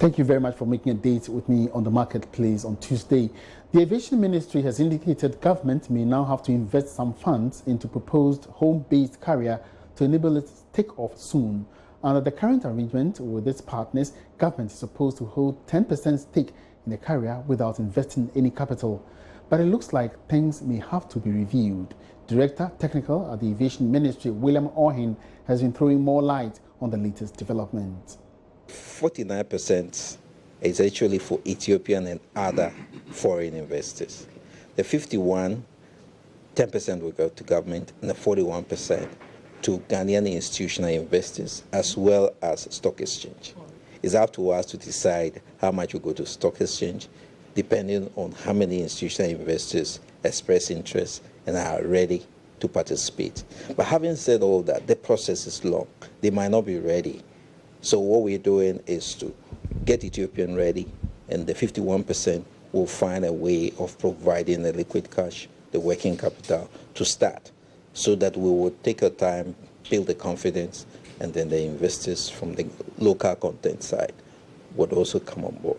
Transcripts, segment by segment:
Thank you very much for making a date with me on the marketplace on Tuesday. The Aviation Ministry has indicated government may now have to invest some funds into proposed home-based carrier to enable it to take off soon. Under the current arrangement with its partners, government is supposed to hold 10% stake in the carrier without investing any capital. But it looks like things may have to be reviewed. Director Technical at the Aviation Ministry, William Ohin, has been throwing more light on the latest development. 49% is actually for Ethiopian and other foreign investors. The 10% will go to government, and the 41% to Ghanaian institutional investors as well as stock exchange. It's up to us to decide how much will go to stock exchange, depending on how many institutional investors express interest and are ready to participate. But having said all that, the process is long. They might not be ready. So what we're doing is to get Ethiopian ready, and the 51% will find a way of providing the liquid cash, the working capital to start, so that we will take our time, build the confidence, and then the investors from the local content side would also come on board.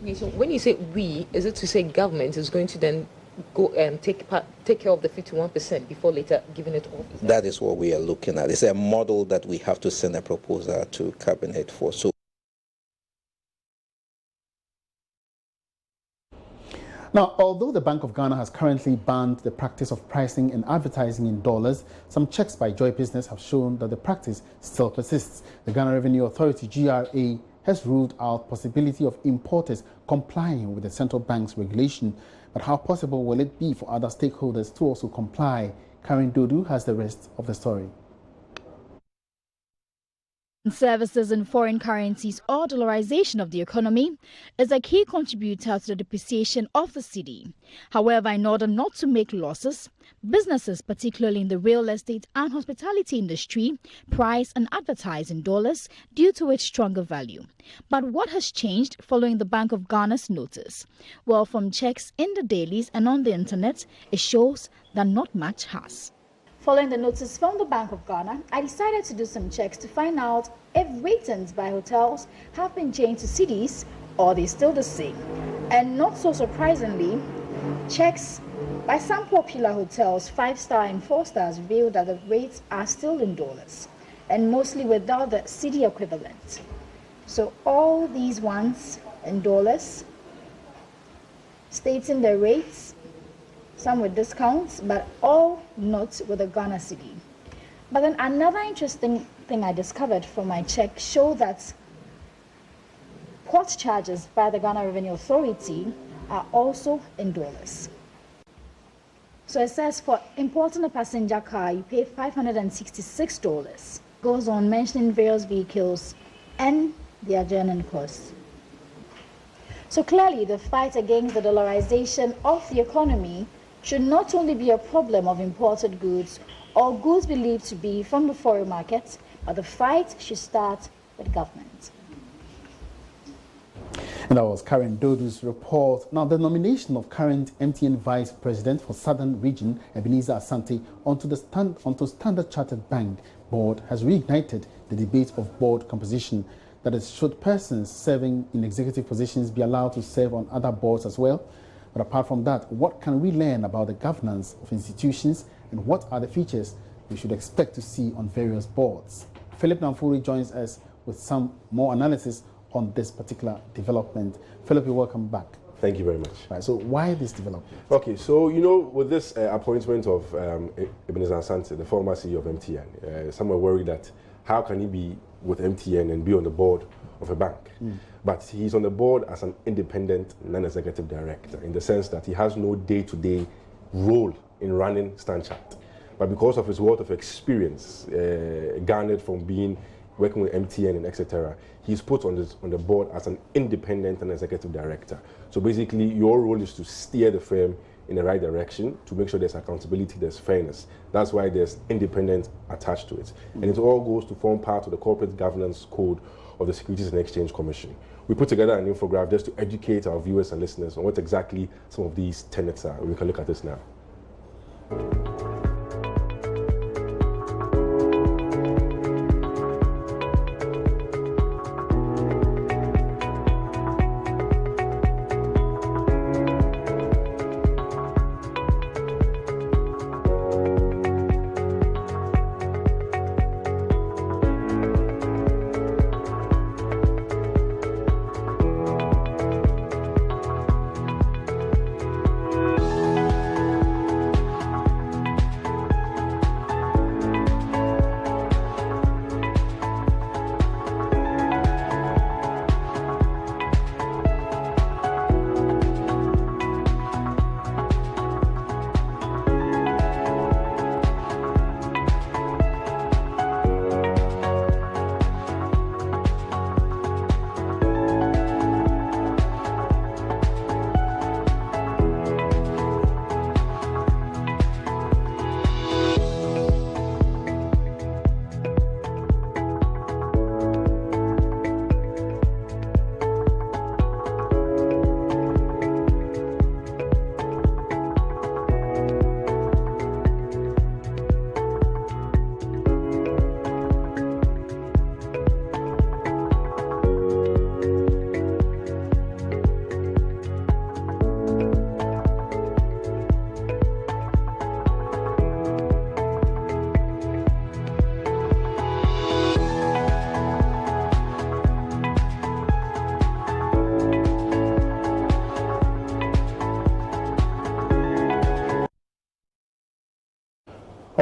Okay, so when you say we, is it to say government is going to then go and take care of the 51% before later giving it off? That is what we are looking at. It's a model that we have to send a proposal to cabinet for. So now, although the Bank of Ghana has currently banned the practice of pricing and advertising in dollars, some checks by Joy Business have shown that the practice still persists. The Ghana Revenue Authority, GRA, has ruled out possibility of importers complying with the central bank's regulation. But how possible will it be for other stakeholders to also comply? Karen Dodu has the rest of the story. Services in foreign currencies or dollarization of the economy is a key contributor to the depreciation of the cedi. However, in order not to make losses, businesses, particularly in the real estate and hospitality industry, price and advertise in dollars due to its stronger value. But what has changed following the Bank of Ghana's notice? Well, from checks in the dailies and on the internet, it shows that not much has. Following the notice from the Bank of Ghana, I decided to do some checks to find out if ratings by hotels have been changed to cedis or they're still the same. And not so surprisingly, checks by some popular hotels, 5-star and 4-stars, reveal that the rates are still in dollars and mostly without the cedi equivalent. So all these ones in dollars, stating the rates, some with discounts, but all not with the Ghana cedi. But then another interesting thing I discovered from my check showed that port charges by the Ghana Revenue Authority are also in dollars. So it says for importing a passenger car, you pay $566. Goes on mentioning various vehicles and their journey costs. So clearly the fight against the dollarization of the economy should not only be a problem of imported goods or goods believed to be from the foreign markets, but the fight should start with government. And that was Karen Dodu's report. Now, the nomination of current MTN Vice President for Southern Region, Ebenezer Asante, onto Standard Chartered Bank Board has reignited the debate of board composition. That is, should persons serving in executive positions be allowed to serve on other boards as well? But apart from that, what can we learn about the governance of institutions and what are the features we should expect to see on various boards? Philip Namfuri joins us with some more analysis on this particular development. Philip, you're welcome back. Thank you very much. Right, so why this development? Okay, so you know, with this appointment of Ebenezer Asante, the former CEO of MTN, some were worried that how can he be with MTN and be on the board of a bank? But he's on the board as an independent non-executive director in the sense that he has no day-to-day role in running StanChart. But because of his wealth of experience garnered from working with MTN and etc., he's put on the board as an independent non-executive director. So basically, your role is to steer the firm in the right direction to make sure there's accountability, there's fairness. That's why there's independence attached to it. And it all goes to form part of the corporate governance code of the Securities and Exchange Commission. We put together an infographic just to educate our viewers and listeners on what exactly some of these tenets are. We can look at this now.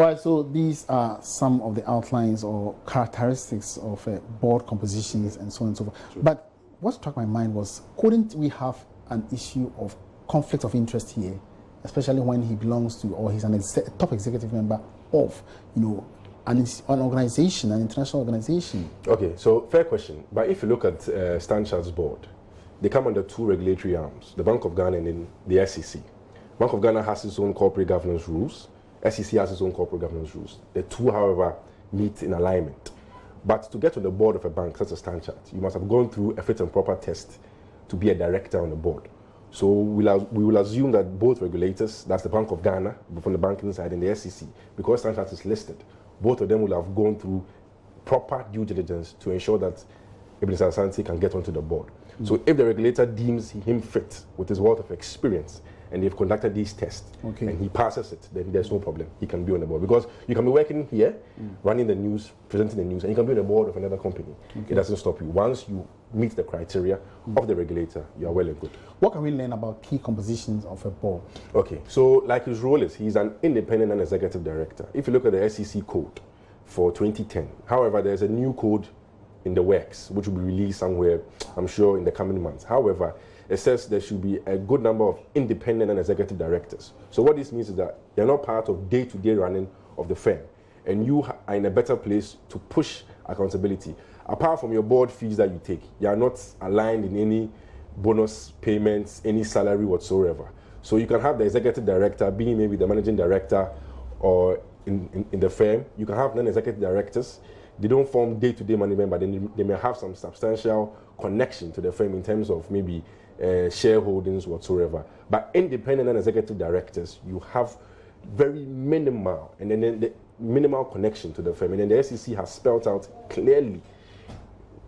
right, so these are some of the outlines or characteristics of board compositions and so on and so forth. Sure. But what struck my mind was, couldn't we have an issue of conflict of interest here, especially when he belongs to, or he's a top executive member of, an organization, an international organization? Okay, so fair question. But if you look at Standard Chartered's board, they come under two regulatory arms, the Bank of Ghana and then the SEC. Bank of Ghana has its own corporate governance rules. SEC has its own corporate governance rules. The two, however, meet in alignment. But to get on the board of a bank such as Standard Chartered, you must have gone through a fit and proper test to be a director on the board. So we will assume that both regulators, that's the Bank of Ghana from the banking side and the SEC, because Standard Chartered is listed, both of them will have gone through proper due diligence to ensure that Ebenezer Asante can get onto the board. So if the regulator deems him fit with his wealth of experience and they've conducted these tests and he passes it, then there's no problem. He can be on the board. Because you can be working here, running the news, presenting the news, and you can be on the board of another company. It doesn't stop you. Once you meet the criteria of the regulator, you are well and good. What can we learn about key compositions of a board? Okay, so like his role is, he's an independent and executive director. If you look at the SEC code for 2010, however, there's a new code in the works, which will be released somewhere, I'm sure, in the coming months. However, it says there should be a good number of independent and executive directors. So what this means is that they're not part of day-to-day running of the firm, and you are in a better place to push accountability. Apart from your board fees that you take, you are not aligned in any bonus payments, any salary whatsoever. So you can have the executive director being maybe the managing director or in the firm. You can have non-executive directors. They don't form day-to-day management, but they may have some substantial connection to the firm in terms of maybe shareholdings whatsoever. But independent and executive directors, you have very minimal, and then the minimal connection to the firm. And then the SEC has spelled out clearly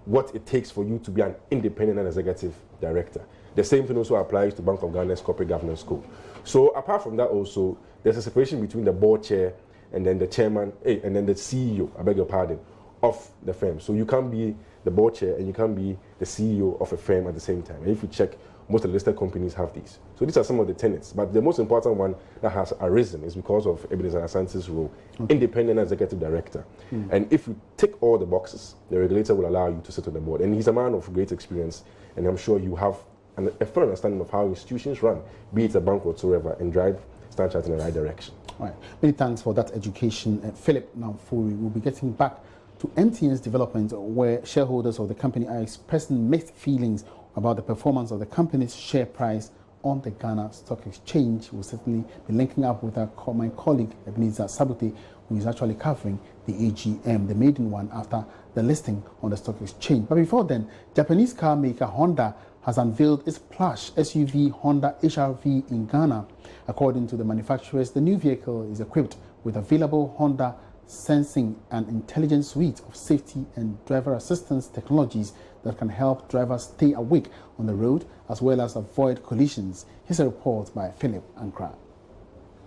what it takes for you to be an independent and executive director. The same thing also applies to Bank of Ghana's corporate governance code. So apart from that also, there's a separation between the board chair and then the chairman, and then the CEO, I beg your pardon, of the firm. So you can't be the board chair and you can't be the CEO of a firm at the same time. And if you check, most of the listed companies have these. So these are some of the tenets. But the most important one that has arisen is because of Ebenezer Asante's role, independent executive director. And if you tick all the boxes, the regulator will allow you to sit on the board. And he's a man of great experience, and I'm sure you have a full understanding of how institutions run, be it a bank whatsoever, and drive Standard Chartered in the right direction. All right. Many thanks for that education. Philip Namfuri will be getting back to MTN's development, where shareholders of the company are expressing mixed feelings about the performance of the company's share price on the Ghana Stock Exchange. We'll certainly be linking up with my colleague Ebenezer Sabute, who is actually covering the AGM, the maiden one, after the listing on the stock exchange. But before then, Japanese car maker Honda has unveiled its plush SUV Honda HRV in Ghana. According to the manufacturers, the new vehicle is equipped with available Honda sensing and intelligent suite of safety and driver assistance technologies that can help drivers stay awake on the road as well as avoid collisions. Here's a report by Philip Ankra.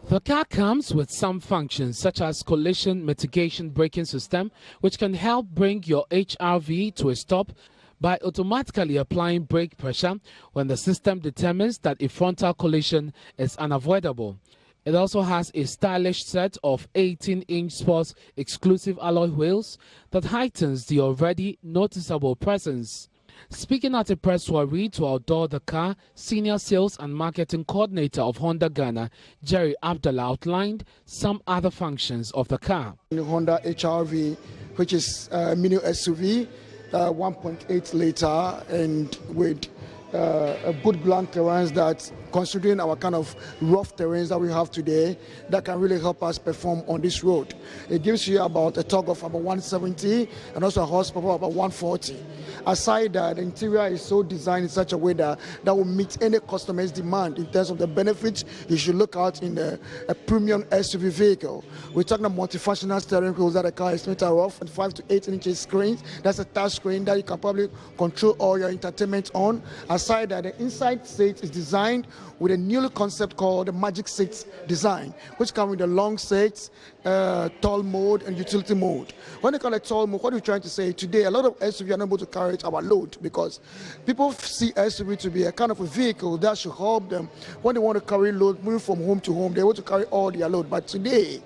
The car comes with some functions such as collision mitigation braking system, which can help bring your HRV to a stop by automatically applying brake pressure when the system determines that a frontal collision is unavoidable. It also has a stylish set of 18-inch sports exclusive alloy wheels that heightens the already noticeable presence. Speaking at a press soiree to outdoor the car, senior sales and marketing coordinator of Honda Ghana, Jerry Abdallah, outlined some other functions of the car. The Honda HRV, which is a mini SUV, 1.8 liter, and with a good blunt terrains that, considering our kind of rough terrains that we have today, that can really help us perform on this road. It gives you about a torque of about 170 and also a horsepower of about 140. Aside that, the interior is so designed in such a way that will meet any customer's demand in terms of the benefits you should look out in a premium SUV vehicle. We're talking about multifunctional steering wheels that the car is made of, 5 to 8 inches screens. That's a touch screen that you can probably control all your entertainment on. Aside that, the inside seat is designed with a new concept called the Magic Seats design, which comes with the long seats, tall mode, and utility mode. When you call it tall mode, what we're trying to say today, a lot of SUV are not able to carry our load because people see SUV to be a kind of a vehicle that should help them when they want to carry load, moving from home to home. They're able to carry all their load. But today,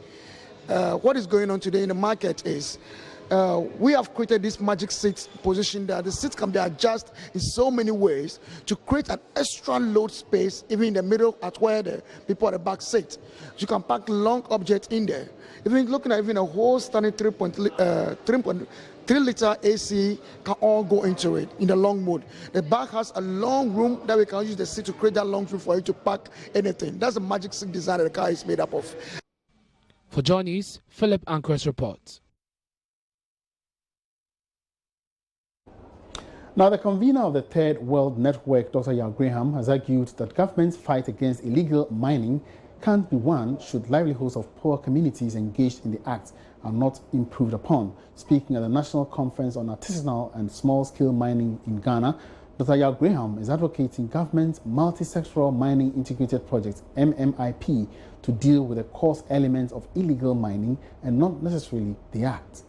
what is going on today in the market is we have created this magic seat position that the seats can be adjusted in so many ways to create an extra load space even in the middle at where the people at the back sit. You can pack long objects in there. Even looking at even a whole standing 3.3 liter AC can all go into it in the long mode. The back has a long room that we can use the seat to create that long room for you to pack anything. That's the magic seat design that the car is made up of. For JoyNews, Philip Ankress reports. Now, the convener of the Third World Network, Dr. Yao Graham, has argued that government's fight against illegal mining can't be won should livelihoods of poor communities engaged in the act are not improved upon. Speaking at the National Conference on Artisanal and Small-Scale Mining in Ghana, Dr. Yao Graham is advocating government's multi-sectoral mining integrated project, MMIP, to deal with the cost elements of illegal mining and not necessarily the act.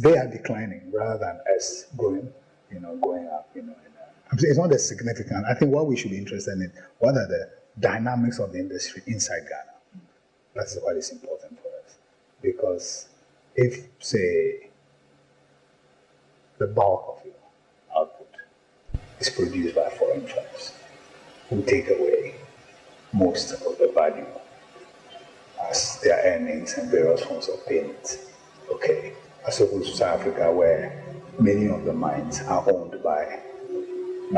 They are declining rather than us going up, it's not as significant. I think what we should be interested in, what are the dynamics of the industry inside Ghana? That's what is important for us. Because if, say, the bulk of your output is produced by foreign firms who take away most of the value as their earnings and various forms of payment, okay, as opposed to South Africa, where many of the mines are owned by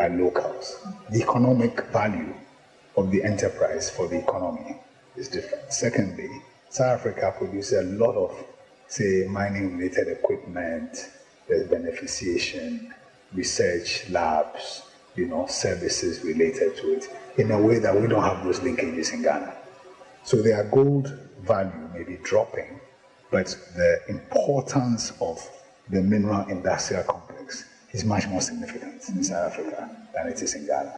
locals. The economic value of the enterprise for the economy is different. Secondly, South Africa produces a lot of, say, mining-related equipment, there's beneficiation, research labs, services related to it, in a way that we don't have those linkages in Ghana. So their gold value may be dropping, but the importance of the mineral industrial complex is much more significant in South Africa than it is in Ghana.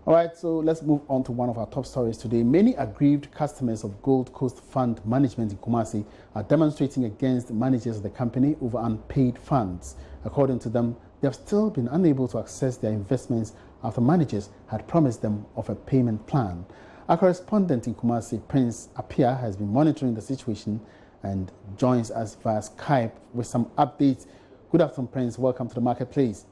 All right, so let's move on to one of our top stories today. Many aggrieved customers of Gold Coast Fund Management in Kumasi are demonstrating against managers of the company over unpaid funds. According to them, they have still been unable to access their investments after managers had promised them of a payment plan. Our correspondent in Kumasi, Prince Apia, has been monitoring the situation and joins us via Skype with some updates. Good afternoon, Prince. Welcome to the marketplace.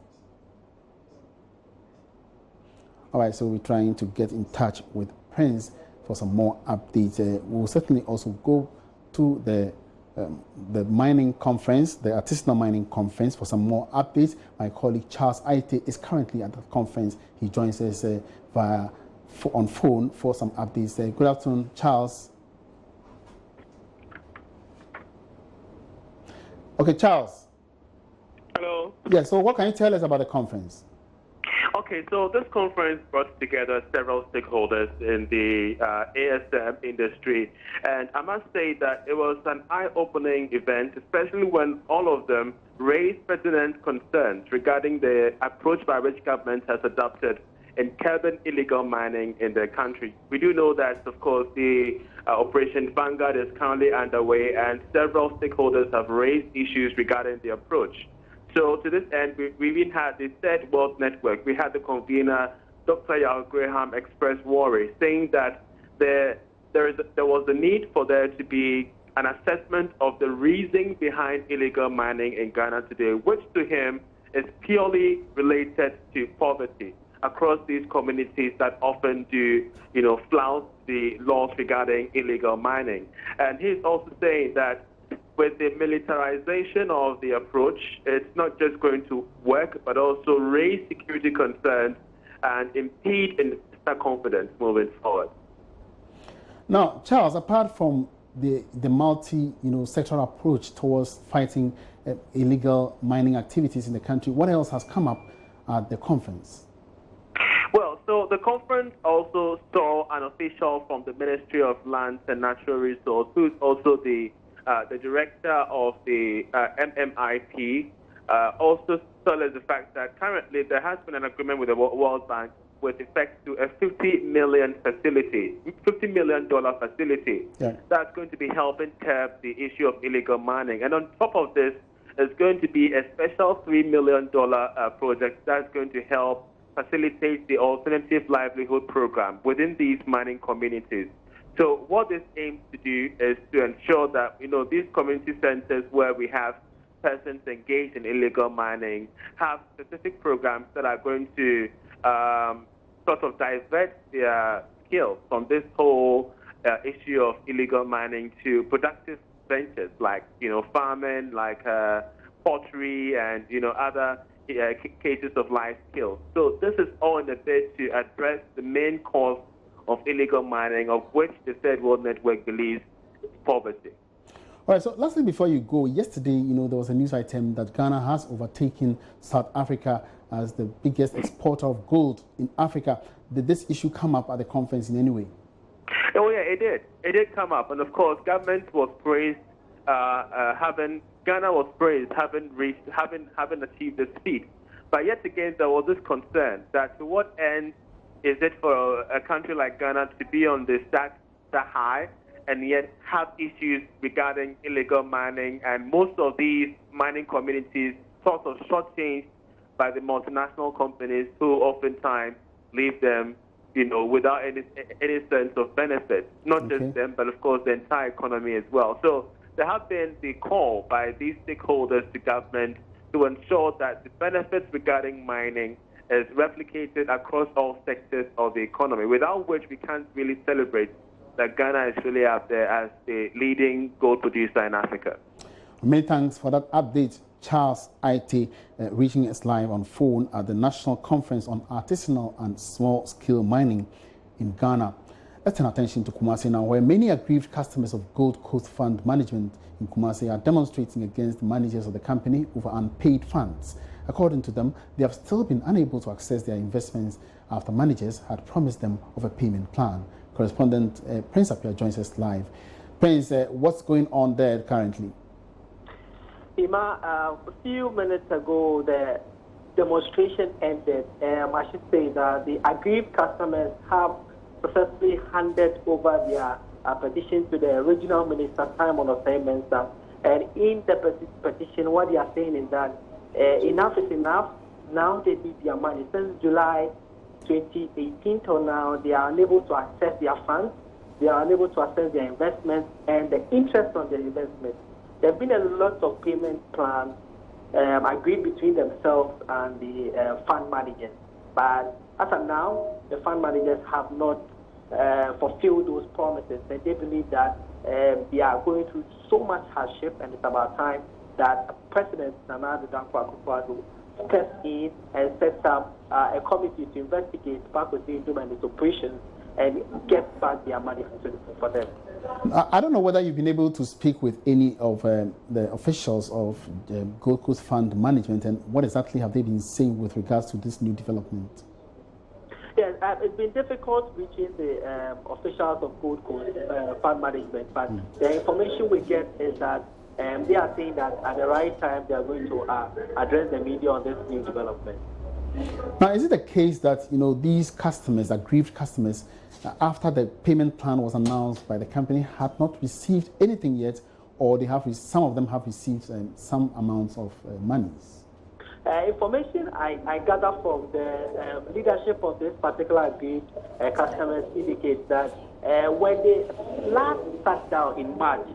All right, so we're trying to get in touch with Prince for some more updates. We'll certainly also go to the mining conference, the artisanal mining conference, for some more updates. My colleague Charles Aite is currently at the conference. He joins us on phone for some updates. Good afternoon, Charles. Okay, Charles. Hello. Yeah, so what can you tell us about the conference? Okay, so this conference brought together several stakeholders in the ASM industry, and I must say that it was an eye-opening event, especially when all of them raised pertinent concerns regarding the approach by which government has adopted in curbing illegal mining in the country. We do know that, of course, the Operation Vanguard is currently underway, and several stakeholders have raised issues regarding the approach. So to this end, we even had the Third World Network. We had the convener, Dr. Yao Graham, express worry, saying that there was a need for there to be an assessment of the reason behind illegal mining in Ghana today, which to him is purely related to poverty across these communities that often do, flout the laws regarding illegal mining. And he's also saying that with the militarization of the approach, it's not just going to work, but also raise security concerns and impede investor confidence moving forward. Now, Charles, apart from the sectoral approach towards fighting illegal mining activities in the country, what else has come up at the conference? Well, so the conference also saw an official from the Ministry of Lands and Natural Resources, who's also the director of the MMIP, also solid the fact that currently there has been an agreement with the World Bank with effect to a $50 million facility that's going to be helping curb the issue of illegal mining. And on top of this, is going to be a special $3 million project that's going to help facilitate the alternative livelihood program within these mining communities. So what this aims to do is to ensure that, these community centers where we have persons engaged in illegal mining have specific programs that are going to sort of divert their skills from this whole issue of illegal mining to productive ventures like, farming, like pottery, and, other cases of life skills. So this is all in a bid to address the main cause of illegal mining, of which the Third World Network believes is poverty. All right, so lastly, before you go, yesterday, there was a news item that Ghana has overtaken South Africa as the biggest exporter of gold in Africa. Did this issue come up at the conference in any way? Oh, yeah, it did. It did come up. And, of course, government was praised Ghana was praised having achieved this feat. But yet again, there was this concern that to what end is it for a country like Ghana to be on the stat high and yet have issues regarding illegal mining, and most of these mining communities sort of shortchanged by the multinational companies who oftentimes leave them, without any sense of benefit, not just them, but of course the entire economy as well. So there have been the call by these stakeholders to government to ensure that the benefits regarding mining is replicated across all sectors of the economy, without which we can't really celebrate that Ghana is really out there as the leading gold producer in Africa. Many thanks for that update, Charles It, reaching us live on phone at the National Conference on Artisanal and Small-Scale Mining in Ghana. Let's turn attention to Kumasi now, where many aggrieved customers of Gold Coast Fund Management in Kumasi are demonstrating against the managers of the company over unpaid funds. According to them, they have still been unable to access their investments after managers had promised them of a payment plan. Correspondent Prince Appiah joins us live. Prince, what's going on there currently? Ima, a few minutes ago, the demonstration ended. I should say that the aggrieved customers have successfully handed over their petition to the regional minister, Simon Osei-Mensah. And in the petition, what they are saying is that enough is enough. Now they need their money. Since July 2018 till now, they are unable to access their funds. They are unable to access their investments and the interest on their investments. There have been a lot of payment plans agreed between themselves and the fund managers. But as of now, the fund managers have not fulfilled those promises. And they believe that they are going through so much hardship, and it's about time that President Nana Addo Dankwa Akufo-Addo steps in and sets up a committee to investigate Bakosei and its operations and get back their money for them. I don't know whether you've been able to speak with any of the officials of Gold Coast Fund Management, and what exactly have they been saying with regards to this new development? Yes, it's been difficult reaching the officials of Gold Coast Fund Management, but the information we get is that they are saying that at the right time they are going to address the media on this new development. Now, is it the case that these customers, aggrieved customers, after the payment plan was announced by the company, had not received anything yet, or they have some of them have received some amounts of monies? Information I gather from the leadership of this particular aggrieved customers indicates that when they last sat down in March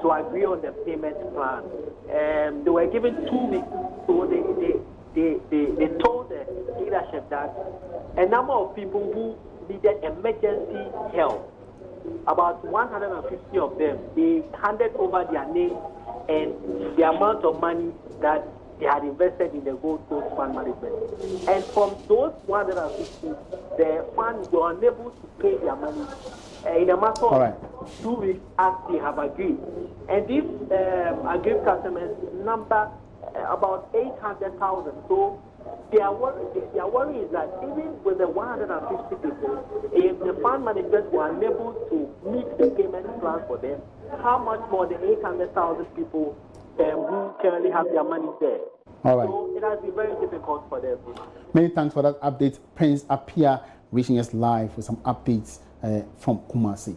to agree on the payment plan, they were given 2 weeks, so they told the leadership that a number of people who needed emergency help, about 150 of them, they handed over their names and the amount of money that they had invested in the Gold Coast Fund Management. And from those 150, the funds were unable to pay their money in a matter of 2 weeks as they have agreed. And these aggrieved customers number about 800,000. So their worry is that even with the 150 people, if the fund managers were unable to meet the payment plan for them, how much more the 800,000 people who currently have their money there? All right. So it has been very difficult for them. Many thanks for that update. Prince Appiah reaching us live with some updates from Kumasi.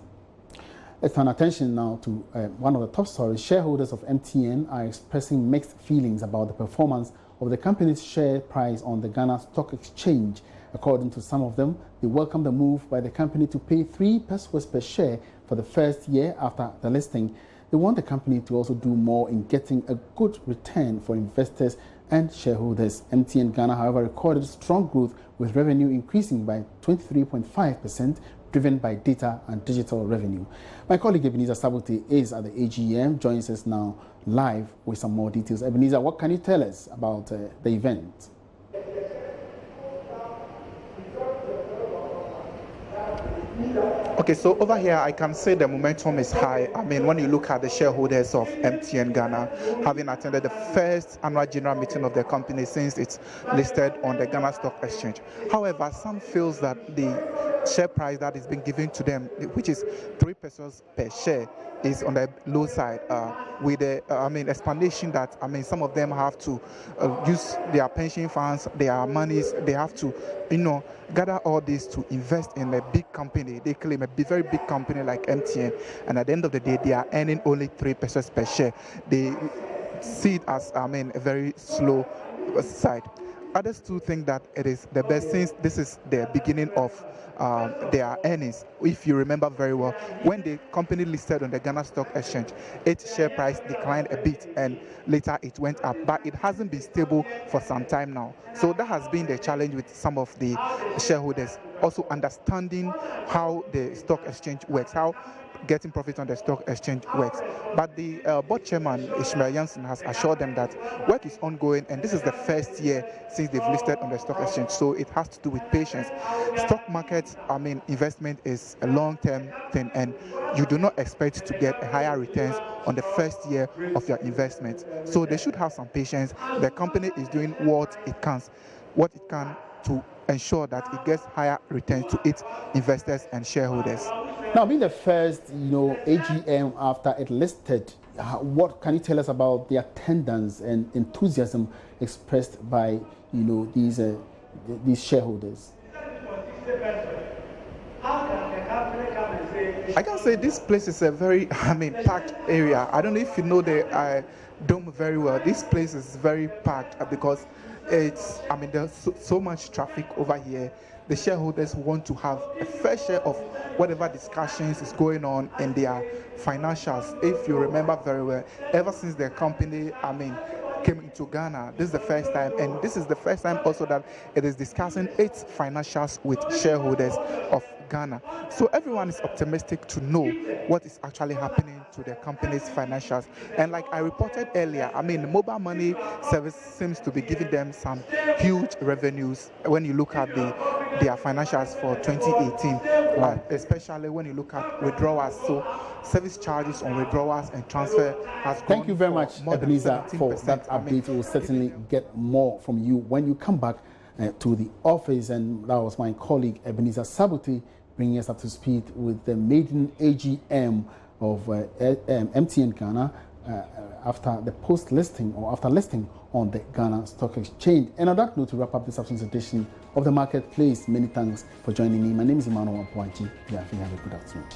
Let's turn attention now to one of the top stories. Shareholders of MTN are expressing mixed feelings about the performance of the company's share price on the Ghana Stock Exchange. According to some of them, they welcome the move by the company to pay 3 pesos per share for the first year after the listing. They want the company to also do more in getting a good return for investors and shareholders. MTN Ghana, however, recorded strong growth with revenue increasing by 23.5%, driven by data and digital revenue. My colleague Ebenezer Sabote is at the AGM, joins us now live with some more details. Ebenezer, what can you tell us about the event? Okay, so over here I can say the momentum is high. I mean, when you look at the shareholders of MTN Ghana, having attended the first annual general meeting of the company since it's listed on the Ghana Stock Exchange. However, some feels that the share price that is being given to them, which is 3 pesos per share, is on the low side, with the explanation that some of them have to use their pension funds, their monies, they have to gather all this to invest in a big company. They claim a very big company like MTN, and at the end of the day they are earning only 3 pesos per share. They see it as a very slow side. Others too think that it is the best since this is the beginning of their earnings. If you remember very well, when the company listed on the Ghana Stock Exchange, its share price declined a bit and later it went up, but it hasn't been stable for some time now. So that has been the challenge with some of the shareholders, also understanding how the stock exchange works, how getting profit on the stock exchange works. But the board chairman, Ishmael Jansen, has assured them that work is ongoing and this is the first year since they've listed on the stock exchange, so it has to do with patience. Stock market, investment is a long-term thing and you do not expect to get higher returns on the first year of your investment. So they should have some patience. The company is doing what it can to ensure that it gets higher returns to its investors and shareholders. Now, being the first, AGM after it listed, what can you tell us about the attendance and enthusiasm expressed by, these shareholders? I can say this place is a very, packed area. I don't know if you know the dome very well. This place is very packed because it's, there's so much traffic over here. The shareholders want to have a fair share of whatever discussions is going on in their financials. If you remember very well, ever since the company, came into Ghana, this is the first time, and this is the first time also that it is discussing its financials with shareholders of Ghana. So everyone is optimistic to know what is actually happening to the company's financials. And like I reported earlier, mobile money service seems to be giving them some huge revenues when you look at their financials for 2018, especially when you look at withdrawals. So service charges on withdrawals and transfer has gone. Thank you very much, Ebenezer, for that update. We will certainly get more from you when you come back to the office. And that was my colleague Ebenezer Sabote bringing us up to speed with the maiden AGM of MTN Ghana after the post-listing or after listing on the Ghana Stock Exchange. And on that note, to wrap up this afternoon's edition of the Marketplace, many thanks for joining me. My name is Emmanuel Apwanchi. Have a good afternoon.